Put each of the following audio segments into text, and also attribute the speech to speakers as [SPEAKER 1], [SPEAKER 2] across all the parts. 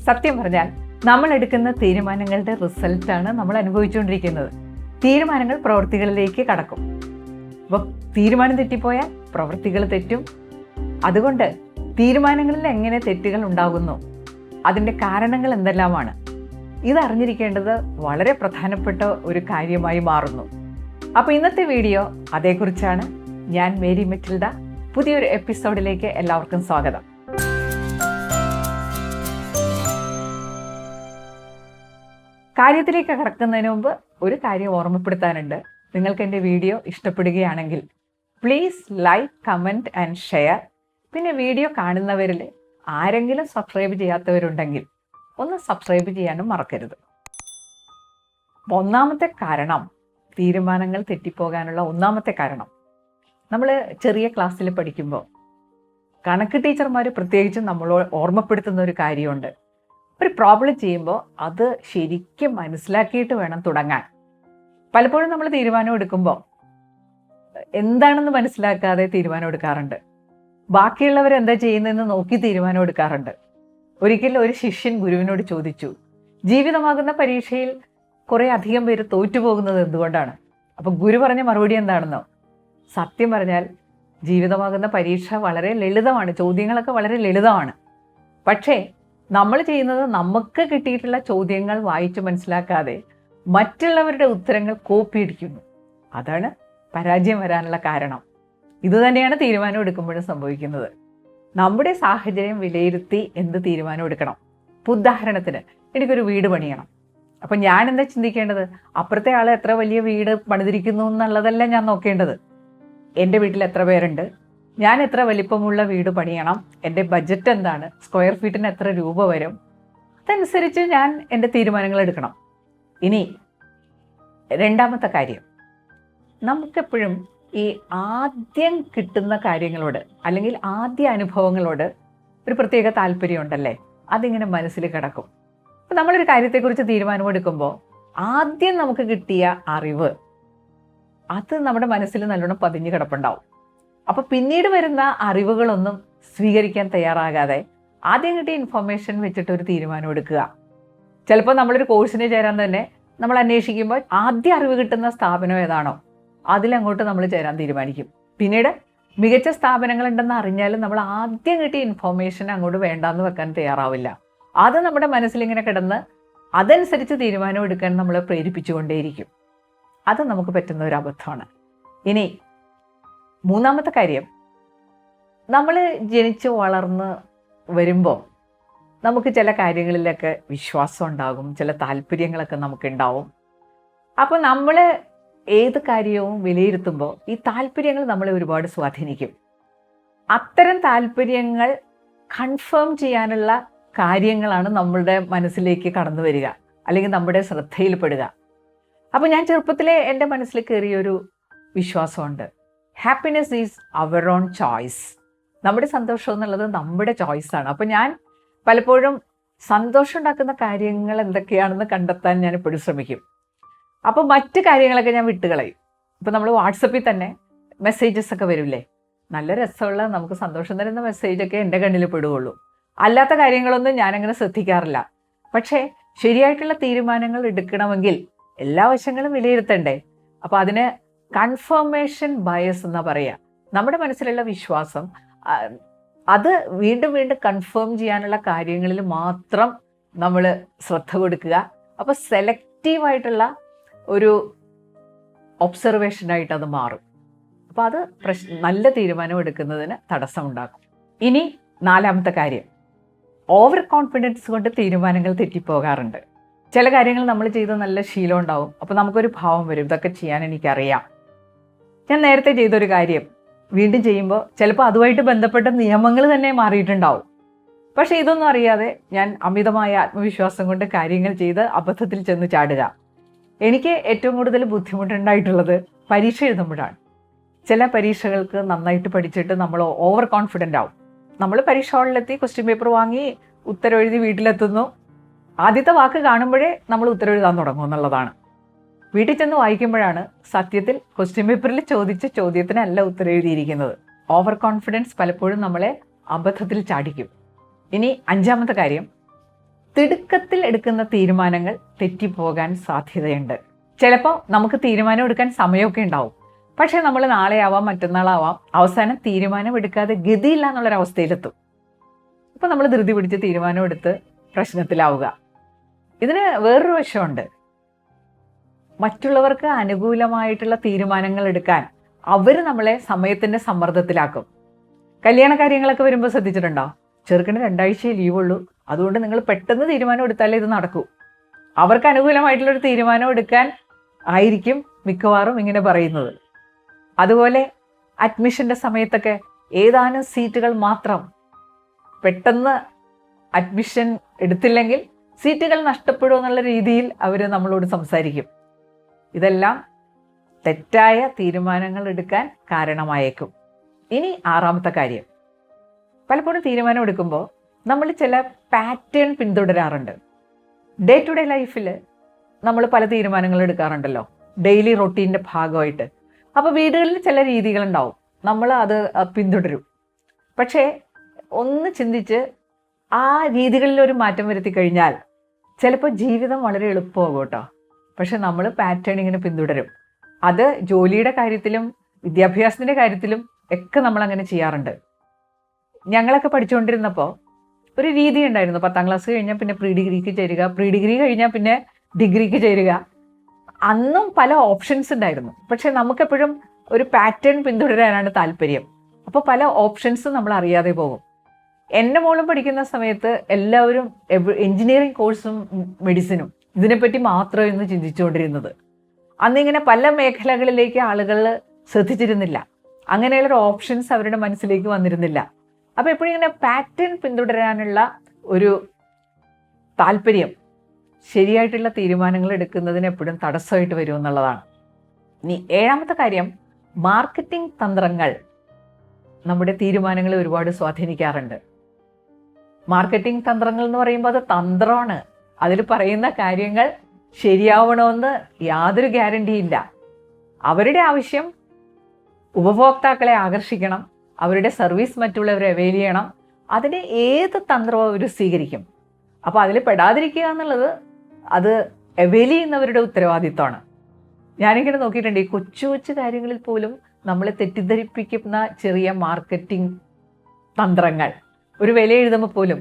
[SPEAKER 1] സത്യം പറഞ്ഞാൽ നമ്മൾ എടുക്കുന്ന തീരുമാനങ്ങളുടെ റിസൾട്ടാണ് നമ്മൾ അനുഭവിച്ചുകൊണ്ടിരിക്കുന്നത്. തീരുമാനങ്ങൾ പ്രവൃത്തികളിലേക്ക് കടക്കും. അപ്പോൾ തീരുമാനം തെറ്റിപ്പോയാൽ പ്രവൃത്തികൾ തെറ്റും. അതുകൊണ്ട് തീരുമാനങ്ങളിൽ എങ്ങനെ തെറ്റുകൾ ഉണ്ടാകുന്നു, അതിൻ്റെ കാരണങ്ങൾ എന്തെല്ലാമാണ്, ഇതറിഞ്ഞിരിക്കേണ്ടത് വളരെ പ്രധാനപ്പെട്ട ഒരു കാര്യമായി മാറുന്നു. അപ്പോൾ ഇന്നത്തെ വീഡിയോ അതേക്കുറിച്ചാണ്. ഞാൻ മേരി മറ്റിൽഡ. പുതിയൊരു എപ്പിസോഡിലേക്ക് എല്ലാവർക്കും സ്വാഗതം. കാര്യത്തിലേക്ക് കടക്കുന്നതിന് മുമ്പ് ഒരു കാര്യം ഓർമ്മപ്പെടുത്താനുണ്ട്. നിങ്ങൾക്ക് എൻ്റെ വീഡിയോ ഇഷ്ടപ്പെടുകയാണെങ്കിൽ please like, comment and share. പിന്നെ വീഡിയോ കാണുന്നവരിൽ ആരെങ്കിലും സബ്സ്ക്രൈബ് ചെയ്യാത്തവരുണ്ടെങ്കിൽ ഒന്ന് സബ്സ്ക്രൈബ് ചെയ്യാനും മറക്കരുത്. ഒന്നാമത്തെ കാരണം, തീരുമാനങ്ങൾ തെറ്റിപ്പോകാനുള്ള ഒന്നാമത്തെ കാരണം, നമ്മൾ ചെറിയ ക്ലാസ്സിൽ പഠിക്കുമ്പോൾ കണക്ക് ടീച്ചർമാർ പ്രത്യേകിച്ചും നമ്മളോട് ഓർമ്മപ്പെടുത്തുന്ന ഒരു കാര്യമുണ്ട്. ഒരു പ്രോബ്ലം ചെയ്യുമ്പോൾ അത് ശരിക്കും മനസ്സിലാക്കിയിട്ട് വേണം തുടങ്ങാൻ. പലപ്പോഴും നമ്മൾ തീരുമാനം എടുക്കുമ്പോൾ എന്താണെന്ന് മനസ്സിലാക്കാതെ തീരുമാനം എടുക്കാറുണ്ട്. ബാക്കിയുള്ളവർ എന്താ ചെയ്യുന്നതെന്ന് നോക്കി തീരുമാനം എടുക്കാറുണ്ട്. ഒരിക്കലും ഒരു ശിഷ്യൻ ഗുരുവിനോട് ചോദിച്ചു, ജീവിതമാകുന്ന പരീക്ഷയിൽ കുറേ അധികം പേര് തോറ്റുപോകുന്നത് എന്തുകൊണ്ടാണ്? അപ്പം ഗുരു പറഞ്ഞ മറുപടി എന്താണെന്നോ? സത്യം പറഞ്ഞാൽ ജീവിതമാകുന്ന പരീക്ഷ വളരെ ലളിതമാണ്, ചോദ്യങ്ങളൊക്കെ വളരെ ലളിതമാണ്. പക്ഷേ നമ്മൾ ചെയ്യുന്നത് നമുക്ക് കിട്ടിയിട്ടുള്ള ചോദ്യങ്ങൾ വായിച്ച് മനസ്സിലാക്കാതെ മറ്റുള്ളവരുടെ ഉത്തരങ്ങൾ കോപ്പി അടിക്കുന്നു. അതാണ് പരാജയം വരാനുള്ള കാരണം. ഇതുതന്നെയാണ് തീരുമാനം എടുക്കുമ്പോഴും സംഭവിക്കുന്നത്. നമ്മുടെ സാഹചര്യം വിലയിരുത്തി എന്ത് തീരുമാനം എടുക്കണം. ഇപ്പോൾ ഉദാഹരണത്തിന്, എനിക്കൊരു വീട് പണിയണം. അപ്പം ഞാൻ എന്താ ചിന്തിക്കേണ്ടത്? അപ്പുറത്തെ ആൾ എത്ര വലിയ വീട് പണിതിരിക്കുന്നു എന്നുള്ളതല്ല ഞാൻ നോക്കേണ്ടത്. എൻ്റെ വീട്ടിൽ എത്ര പേരുണ്ട്, ഞാൻ എത്ര വലിപ്പമുള്ള വീട് പണിയണം, എൻ്റെ ബഡ്ജറ്റ് എന്താണ്, സ്ക്വയർ ഫീറ്റിന് എത്ര രൂപ വരും, അതനുസരിച്ച് ഞാൻ എൻ്റെ തീരുമാനങ്ങൾ എടുക്കണം. ഇനി രണ്ടാമത്തെ കാര്യം, നമുക്കെപ്പോഴും ഈ ആദ്യം കിട്ടുന്ന കാര്യങ്ങളോട് അല്ലെങ്കിൽ ആദ്യ അനുഭവങ്ങളോട് ഒരു പ്രത്യേക താല്പര്യമുണ്ടല്ലേ, അതിങ്ങനെ മനസ്സിൽ കിടക്കും. അപ്പം നമ്മളൊരു കാര്യത്തെക്കുറിച്ച് തീരുമാനമെടുക്കുമ്പോൾ ആദ്യം നമുക്ക് കിട്ടിയ അറിവ് അത് നമ്മുടെ മനസ്സിൽ നല്ലോണം പതിഞ്ഞ് കിടപ്പുണ്ടാവും. അപ്പോൾ പിന്നീട് വരുന്ന അറിവുകളൊന്നും സ്വീകരിക്കാൻ തയ്യാറാകാതെ ആദ്യം കിട്ടിയ ഇൻഫർമേഷൻ വെച്ചിട്ട് ഒരു തീരുമാനം എടുക്കുക. ചിലപ്പോൾ നമ്മളൊരു കോഴ്സിന് ചേരാൻ തന്നെ നമ്മൾ അന്വേഷിക്കുമ്പോൾ ആദ്യം അറിവ് കിട്ടുന്ന സ്ഥാപനം ഏതാണോ അതിലങ്ങോട്ട് നമ്മൾ ചേരാൻ തീരുമാനിക്കും. പിന്നീട് മികച്ച സ്ഥാപനങ്ങളുണ്ടെന്ന് അറിഞ്ഞാലും നമ്മൾ ആദ്യം കിട്ടിയ ഇൻഫർമേഷൻ അങ്ങോട്ട് വേണ്ടാന്ന് വെക്കാൻ തയ്യാറാവില്ല. അത് നമ്മുടെ മനസ്സിലിങ്ങനെ കിടന്ന് അതനുസരിച്ച് തീരുമാനം എടുക്കാൻ നമ്മളെ പ്രേരിപ്പിച്ചുകൊണ്ടേയിരിക്കും. അത് നമുക്ക് പറ്റുന്ന ഒരു അബദ്ധമാണ്. ഇനി മൂന്നാമത്തെ കാര്യം, നമ്മൾ ജനിച്ച് വളർന്ന് വരുമ്പോൾ നമുക്ക് ചില കാര്യങ്ങളിലൊക്കെ വിശ്വാസം ഉണ്ടാകും, ചില താല്പര്യങ്ങളൊക്കെ നമുക്കുണ്ടാവും. അപ്പോൾ നമ്മൾ ഏത് കാര്യവും വിലയിരുത്തുമ്പോൾ ഈ താല്പര്യങ്ങൾ നമ്മളെ ഒരുപാട് സ്വാധീനിക്കും. അത്തരം താല്പര്യങ്ങൾ കൺഫേം ചെയ്യാനുള്ള കാര്യങ്ങളാണ് നമ്മളുടെ മനസ്സിലേക്ക് കടന്നു വരിക, അല്ലെങ്കിൽ നമ്മുടെ ശ്രദ്ധയിൽപ്പെടുക. അപ്പോൾ ഞാൻ ചെറുപ്പത്തിലെ എൻ്റെ മനസ്സിൽ കയറിയൊരു വിശ്വാസമുണ്ട്, happiness is our own choice. നമ്മുടെ സന്തോഷം എന്നുള്ളത് നമ്മുടെ ചോയ്സാണ്. അപ്പോൾ ഞാൻ പലപ്പോഴും സന്തോഷം ഉണ്ടാക്കുന്ന കാര്യങ്ങൾ എന്തൊക്കെയാണെന്ന് കണ്ടെത്താൻ ഞാൻ എപ്പോഴും ശ്രമിക്കും. അപ്പോൾ മറ്റ് കാര്യങ്ങളൊക്കെ ഞാൻ വിട്ടുകളയും. ഇപ്പോൾ നമ്മൾ വാട്സപ്പിൽ തന്നെ മെസ്സേജസ് ഒക്കെ വരില്ലേ, നല്ല രസമുള്ള നമുക്ക് സന്തോഷം തരുന്ന മെസ്സേജൊക്കെ എൻ്റെ കണ്ണിൽ പെടുകയുള്ളൂ. അല്ലാത്ത കാര്യങ്ങളൊന്നും ഞാനങ്ങനെ ശ്രദ്ധിക്കാറില്ല. പക്ഷേ ശരിയായിട്ടുള്ള തീരുമാനങ്ങൾ എടുക്കണമെങ്കിൽ എല്ലാ വശങ്ങളും വിലയിരുത്തണ്ടേ. അപ്പോൾ അതിന് കൺഫർമേഷൻ ബയസ് എന്നാ പറയുക. നമ്മുടെ മനസ്സിലുള്ള വിശ്വാസം അത് വീണ്ടും വീണ്ടും കൺഫേം ചെയ്യാനുള്ള കാര്യങ്ങളിൽ മാത്രം നമ്മൾ ശ്രദ്ധ കൊടുക്കുക. അപ്പോൾ സെലക്റ്റീവായിട്ടുള്ള ഒരു ഒബ്സർവേഷനായിട്ട് അത് മാറും. അപ്പോൾ അത് നല്ല തീരുമാനം എടുക്കുന്നതിന് തടസ്സമുണ്ടാക്കും. ഇനി നാലാമത്തെ കാര്യം, ഓവർ കോൺഫിഡൻസ് കൊണ്ട് തീരുമാനങ്ങൾ തെറ്റിപ്പോകാറുണ്ട്. ചില കാര്യങ്ങൾ നമ്മൾ ചെയ്ത് നല്ല ശീലം ഉണ്ടാവും. അപ്പോൾ നമുക്കൊരു ഭാവം വരും, ഇതൊക്കെ ചെയ്യാൻ എനിക്കറിയാം. ഞാൻ നേരത്തെ ചെയ്തൊരു കാര്യം വീണ്ടും ചെയ്യുമ്പോൾ ചിലപ്പോൾ അതുമായിട്ട് ബന്ധപ്പെട്ട നിയമങ്ങൾ തന്നെ മാറിയിട്ടുണ്ടാവും. പക്ഷേ ഇതൊന്നും അറിയാതെ ഞാൻ അമിതമായ ആത്മവിശ്വാസം കൊണ്ട് കാര്യങ്ങൾ ചെയ്ത് അബദ്ധത്തിൽ ചെന്ന് ചാടുക. എനിക്ക് ഏറ്റവും കൂടുതൽ ബുദ്ധിമുട്ടുണ്ടായിട്ടുള്ളത് പരീക്ഷ എഴുതുമ്പോഴാണ്. ചില പരീക്ഷകൾക്ക് നന്നായിട്ട് പഠിച്ചിട്ട് നമ്മൾ ഓവർ കോൺഫിഡൻ്റ് ആവും. നമ്മൾ പരീക്ഷ ഹാളിലെത്തി ക്വസ്റ്റ്യൻ പേപ്പർ വാങ്ങി ഉത്തരം എഴുതി വീട്ടിലെത്തുന്നു. ആദ്യത്തെ വാക്ക് കാണുമ്പോഴേ നമ്മൾ ഉത്തരം എഴുതാൻ തുടങ്ങും എന്നുള്ളതാണ്. വീട്ടിൽ ചെന്ന് വായിക്കുമ്പോഴാണ് സത്യത്തിൽ ക്വസ്റ്റ്യൻ പേപ്പറിൽ ചോദിച്ച ചോദ്യത്തിനല്ല ഉത്തരം എഴുതിയിരിക്കുന്നത്. ഓവർ കോൺഫിഡൻസ് പലപ്പോഴും നമ്മളെ അബദ്ധത്തിൽ ചാടിക്കും. ഇനി അഞ്ചാമത്തെ കാര്യം, തിടുക്കത്തിൽ എടുക്കുന്ന തീരുമാനങ്ങൾ തെറ്റിപ്പോകാൻ സാധ്യതയുണ്ട്. ചിലപ്പോൾ നമുക്ക് തീരുമാനം എടുക്കാൻ സമയമൊക്കെ ഉണ്ടാവും, പക്ഷേ നമ്മൾ നാളെയാവാം മറ്റന്നാളാവാം അവസാനം തീരുമാനം എടുക്കാതെ ഗതിയില്ല എന്നുള്ളൊരവസ്ഥയിലെത്തും. അപ്പോൾ നമ്മൾ ധൃതി പിടിച്ച് തീരുമാനം എടുത്ത് പ്രശ്നത്തിലാവുക. ഇതിന് വേറൊരു വശമുണ്ട്. മറ്റുള്ളവർക്ക് അനുകൂലമായിട്ടുള്ള തീരുമാനങ്ങൾ എടുക്കാൻ അവർ നമ്മളെ സമയത്തിൻ്റെ സമ്മർദ്ദത്തിലാക്കും. കല്യാണ കാര്യങ്ങളൊക്കെ വരുമ്പോൾ ശ്രദ്ധിച്ചിട്ടുണ്ടോ? ചെറുക്കന് 2 ആഴ്ചയെ ലീവുള്ളൂ, അതുകൊണ്ട് നിങ്ങൾ പെട്ടെന്ന് തീരുമാനം എടുത്താലേ ഇത് നടക്കൂ. അവർക്ക് അനുകൂലമായിട്ടുള്ളൊരു തീരുമാനം എടുക്കാൻ ആയിരിക്കും മിക്കവാറും ഇങ്ങനെ പറയുന്നത്. അതുപോലെ അഡ്മിഷൻ്റെ സമയത്തൊക്കെ ഏതാനും സീറ്റുകൾ മാത്രം, പെട്ടെന്ന് അഡ്മിഷൻ എടുത്തില്ലെങ്കിൽ സീറ്റുകൾ നഷ്ടപ്പെടും എന്നുള്ള രീതിയിൽ അവർ നമ്മളോട് സംസാരിക്കും. ഇതെല്ലാം തെറ്റായ തീരുമാനങ്ങൾ എടുക്കാൻ കാരണമായേക്കും. ഇനി 6ാമത്തെ കാര്യം, പലപ്പോഴും തീരുമാനം എടുക്കുമ്പോൾ നമ്മൾ ചില പാറ്റേൺ പിന്തുടരാറുണ്ട്. ഡേ ടു ഡേ ലൈഫിൽ നമ്മൾ പല തീരുമാനങ്ങൾ എടുക്കാറുണ്ടല്ലോ, ഡെയിലി റൊട്ടീൻ്റെ ഭാഗമായിട്ട്. അപ്പോൾ വീടുകളിൽ ചില രീതികളുണ്ടാവും, നമ്മൾ അത് പിന്തുടരും. പക്ഷേ ഒന്ന് ചിന്തിച്ച് ആ രീതികളിൽ ഒരു മാറ്റം വരുത്തി കഴിഞ്ഞാൽ ചിലപ്പോൾ ജീവിതം വളരെ എളുപ്പമാകും കേട്ടോ. പക്ഷെ നമ്മൾ പാറ്റേൺ ഇങ്ങനെ പിന്തുടരും. അത് ജോലിയുടെ കാര്യത്തിലും വിദ്യാഭ്യാസത്തിൻ്റെ കാര്യത്തിലും ഒക്കെ നമ്മളങ്ങനെ ചെയ്യാറുണ്ട്. ഞങ്ങളൊക്കെ പഠിച്ചുകൊണ്ടിരുന്നപ്പോൾ ഒരു രീതി ഉണ്ടായിരുന്നു. 10ാം ക്ലാസ് കഴിഞ്ഞാൽ പിന്നെ പ്രീ ഡിഗ്രിക്ക് ചേരുക, പ്രീ ഡിഗ്രി കഴിഞ്ഞാൽ പിന്നെ ഡിഗ്രിക്ക് ചേരുക. അന്നും പല ഓപ്ഷൻസ് ഉണ്ടായിരുന്നു, പക്ഷെ നമുക്കെപ്പോഴും ഒരു പാറ്റേൺ പിന്തുടരാനാണ് താല്പര്യം. അപ്പോൾ പല ഓപ്ഷൻസും നമ്മൾ അറിയാതെ പോകും. എൻ്റെ മോളും പഠിക്കുന്ന സമയത്ത് എല്ലാവരും എൻജിനീയറിംഗ് കോഴ്സും മെഡിസിനും ഇതിനെപ്പറ്റി മാത്രമായിരുന്നു ചിന്തിച്ചുകൊണ്ടിരുന്നത്. അന്നിങ്ങനെ പല മേഖലകളിലേക്ക് ആളുകൾ ശ്രദ്ധിച്ചിരുന്നില്ല. അങ്ങനെയുള്ളൊരു ഓപ്ഷൻസ് അവരുടെ മനസ്സിലേക്ക് വന്നിരുന്നില്ല. അപ്പോൾ എപ്പോഴും ഇങ്ങനെ പാറ്റേൺ പിന്തുടരാനുള്ള ഒരു താല്പര്യം ശരിയായിട്ടുള്ള തീരുമാനങ്ങൾ എടുക്കുന്നതിന് എപ്പോഴും തടസ്സമായിട്ട് വരും എന്നുള്ളതാണ്. ഇനി 7ാമത്തെ കാര്യം, മാർക്കറ്റിംഗ് തന്ത്രങ്ങൾ നമ്മുടെ തീരുമാനങ്ങളെ ഒരുപാട് സ്വാധീനിക്കാറുണ്ട്. മാർക്കറ്റിംഗ് തന്ത്രങ്ങൾ എന്ന് പറയുമ്പോൾ അത് തന്ത്രമാണ്. അതിൽ പറയുന്ന കാര്യങ്ങൾ ശരിയാവണമെന്ന് യാതൊരു ഗ്യാരണ്ടിയില്ല. അവരുടെ ആവശ്യം ഉപഭോക്താക്കളെ ആകർഷിക്കണം, അവരുടെ സർവീസ് മറ്റുള്ളവരെ അവൈൽ ചെയ്യണം. അതിന് ഏത് തന്ത്രവും അവർ സ്വീകരിക്കും. അപ്പോൾ അതിൽ പെടാതിരിക്കുക എന്നുള്ളത് അത് അവൈൽ ചെയ്യുന്നവരുടെ ഉത്തരവാദിത്തമാണ്. ഞാനിങ്ങനെ നോക്കിയിട്ടുണ്ട്, ഈ കൊച്ചു കൊച്ചു കാര്യങ്ങളിൽ പോലും നമ്മളെ തെറ്റിദ്ധരിപ്പിക്കുന്ന ചെറിയ മാർക്കറ്റിംഗ് തന്ത്രങ്ങൾ. ഒരു വില എഴുതുമ്പോൾ പോലും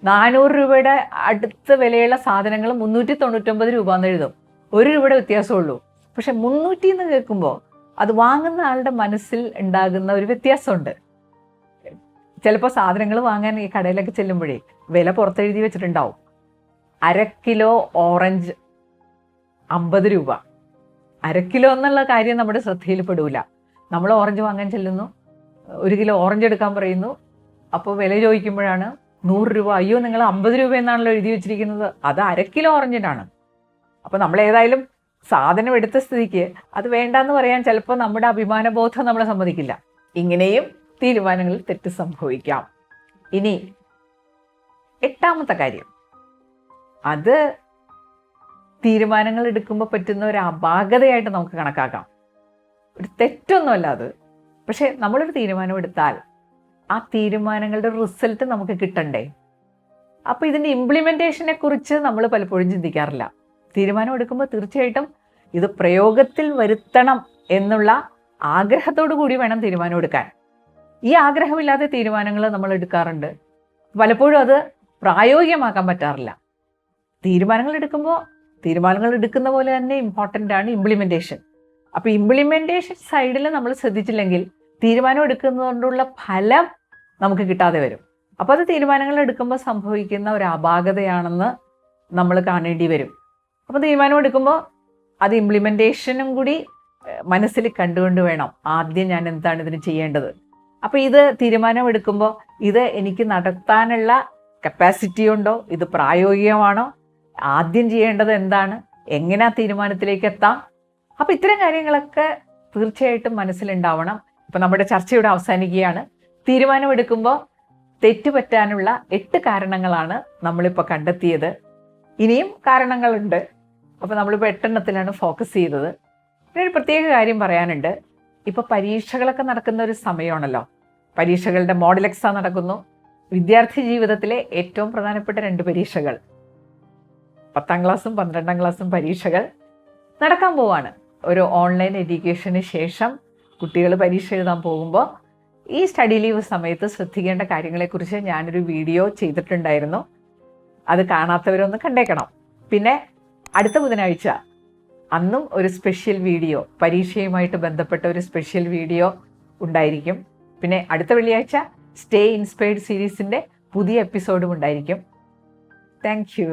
[SPEAKER 1] 400 രൂപയുടെ അടുത്ത വിലയുള്ള സാധനങ്ങൾ 399 രൂപ എന്ന് എഴുതും. 1 രൂപയുടെ വ്യത്യാസമുള്ളൂ. പക്ഷെ 300 എന്ന് കേൾക്കുമ്പോൾ അത് വാങ്ങുന്ന ആളുടെ മനസ്സിൽ ഉണ്ടാകുന്ന ഒരു വ്യത്യാസമുണ്ട്. ചിലപ്പോൾ സാധനങ്ങൾ വാങ്ങാൻ ഈ കടയിലൊക്കെ ചെല്ലുമ്പോഴേ വില പുറത്തെഴുതി വെച്ചിട്ടുണ്ടാവും. 1/2 കിലോ ഓറഞ്ച് 50 രൂപ. 1/2 കിലോ എന്നുള്ള കാര്യം നമ്മുടെ ശ്രദ്ധയിൽ പെടൂല. നമ്മൾ ഓറഞ്ച് വാങ്ങാൻ ചെല്ലുന്നു, 1 കിലോ ഓറഞ്ച് എടുക്കാൻ പറയുന്നു. അപ്പോൾ വില ചോദിക്കുമ്പോഴാണ് 100 രൂപ. അയ്യോ, നിങ്ങൾ 50 രൂപ എന്നാണല്ലോ എഴുതി വെച്ചിരിക്കുന്നത്, അത് 1/2 കിലോ ഓറഞ്ചിനാണ്. അപ്പോൾ നമ്മൾ ഏതായാലും സാധനം എടുത്ത സ്ഥിതിക്ക് അത് വേണ്ടാന്ന് പറയാൻ ചിലപ്പോൾ നമ്മുടെ അഭിമാനബോധം നമ്മളെ സമ്മതിക്കില്ല. ഇങ്ങനെയും തീരുമാനങ്ങളിൽ തെറ്റ് സംഭവിക്കാം. ഇനി 8ാമത്തെ കാര്യം, അത് തീരുമാനങ്ങൾ എടുക്കുമ്പോൾ പറ്റുന്ന ഒരു അപാകതയായിട്ട് നമുക്ക് കണക്കാക്കാം. ഒരു തെറ്റൊന്നുമല്ല അത്. പക്ഷെ നമ്മളൊരു തീരുമാനം എടുത്താൽ ആ തീരുമാനങ്ങളുടെ റിസൾട്ട് നമുക്ക് കിട്ടണ്ടേ? അപ്പോൾ ഇതിൻ്റെ ഇംപ്ലിമെൻറ്റേഷനെ കുറിച്ച് നമ്മൾ പലപ്പോഴും ചിന്തിക്കാറില്ല. തീരുമാനം എടുക്കുമ്പോൾ തീർച്ചയായിട്ടും ഇത് പ്രയോഗത്തിൽ വരുത്തണം എന്നുള്ള ആഗ്രഹത്തോടു കൂടി വേണം തീരുമാനം എടുക്കാൻ. ഈ ആഗ്രഹമില്ലാതെ തീരുമാനങ്ങൾ നമ്മൾ എടുക്കാറുണ്ട്. പലപ്പോഴും അത് പ്രായോഗികമാക്കാൻ പറ്റാറില്ല. തീരുമാനങ്ങൾ എടുക്കുന്ന പോലെ തന്നെ ഇമ്പോർട്ടൻ്റ് ആണ് ഇംപ്ലിമെൻറ്റേഷൻ. അപ്പോൾ ഇംപ്ലിമെൻറ്റേഷൻ സൈഡിൽ നമ്മൾ ശ്രദ്ധിച്ചില്ലെങ്കിൽ തീരുമാനം എടുക്കുന്നതുകൊണ്ടുള്ള ഫലം നമുക്ക് കിട്ടാതെ വരും. അപ്പോൾ അത് തീരുമാനങ്ങൾ എടുക്കുമ്പോൾ സംഭവിക്കുന്ന ഒരു അപാകതയാണെന്ന് നമ്മൾ കാണേണ്ടി വരും. അപ്പോൾ തീരുമാനം എടുക്കുമ്പോൾ അത് ഇംപ്ലിമെൻറ്റേഷനും കൂടി മനസ്സിൽ കണ്ടുകൊണ്ട് വേണം ആദ്യം ഞാൻ എന്താണ് ഇതിന് ചെയ്യേണ്ടത്. അപ്പോൾ ഇത് തീരുമാനം എടുക്കുമ്പോൾ ഇത് എനിക്ക് നടത്താനുള്ള കപ്പാസിറ്റി ഉണ്ടോ, ഇത് പ്രായോഗികമാണോ, ആദ്യം ചെയ്യേണ്ടത് എന്താണ്, എങ്ങനെ ആ തീരുമാനത്തിലേക്ക് എത്താം. അപ്പോൾ ഇത്തരം കാര്യങ്ങളൊക്കെ തീർച്ചയായിട്ടും മനസ്സിലുണ്ടാവണം. ഇപ്പോൾ നമ്മുടെ ചർച്ച ഇവിടെ അവസാനിക്കുകയാണ്. തീരുമാനമെടുക്കുമ്പോൾ തെറ്റുപറ്റാനുള്ള 8 കാരണങ്ങളാണ് നമ്മളിപ്പോൾ കണ്ടെത്തിയത്. ഇനിയും കാരണങ്ങളുണ്ട്. അപ്പോൾ നമ്മളിപ്പോൾ 8 എണ്ണത്തിലാണ് ഫോക്കസ് ചെയ്തത്. പിന്നെ ഒരു പ്രത്യേക കാര്യം പറയാനുണ്ട്. ഇപ്പോൾ പരീക്ഷകളൊക്കെ നടക്കുന്ന ഒരു സമയമാണല്ലോ. പരീക്ഷകളുടെ മോഡൽ എക്സാം നടക്കുന്നു. വിദ്യാർത്ഥി ജീവിതത്തിലെ ഏറ്റവും പ്രധാനപ്പെട്ട 2 പരീക്ഷകൾ, 10ാം ക്ലാസ്സും 12ാം ക്ലാസ്സും പരീക്ഷകൾ നടക്കാൻ പോവാണ്. ഒരു ഓൺലൈൻ എഡ്യൂക്കേഷന് ശേഷം കുട്ടികൾ പരീക്ഷ എഴുതാൻ പോകുമ്പോൾ ഈ സ്റ്റഡി ലീവ് സമയത്ത് ശ്രദ്ധിക്കേണ്ട കാര്യങ്ങളെക്കുറിച്ച് ഞാനൊരു വീഡിയോ ചെയ്തിട്ടുണ്ടായിരുന്നു. അത് കാണാത്തവരൊന്ന് കണ്ടേക്കണം. പിന്നെ അടുത്ത ബുധനാഴ്ച അന്നും ഒരു സ്പെഷ്യൽ വീഡിയോ, പരീക്ഷയുമായിട്ട് ബന്ധപ്പെട്ട ഒരു സ്പെഷ്യൽ വീഡിയോ ഉണ്ടായിരിക്കും. പിന്നെ അടുത്ത വെള്ളിയാഴ്ച സ്റ്റേ ഇൻസ്പയർഡ് സീരീസിൻ്റെ പുതിയ എപ്പിസോഡും ഉണ്ടായിരിക്കും. Thank you.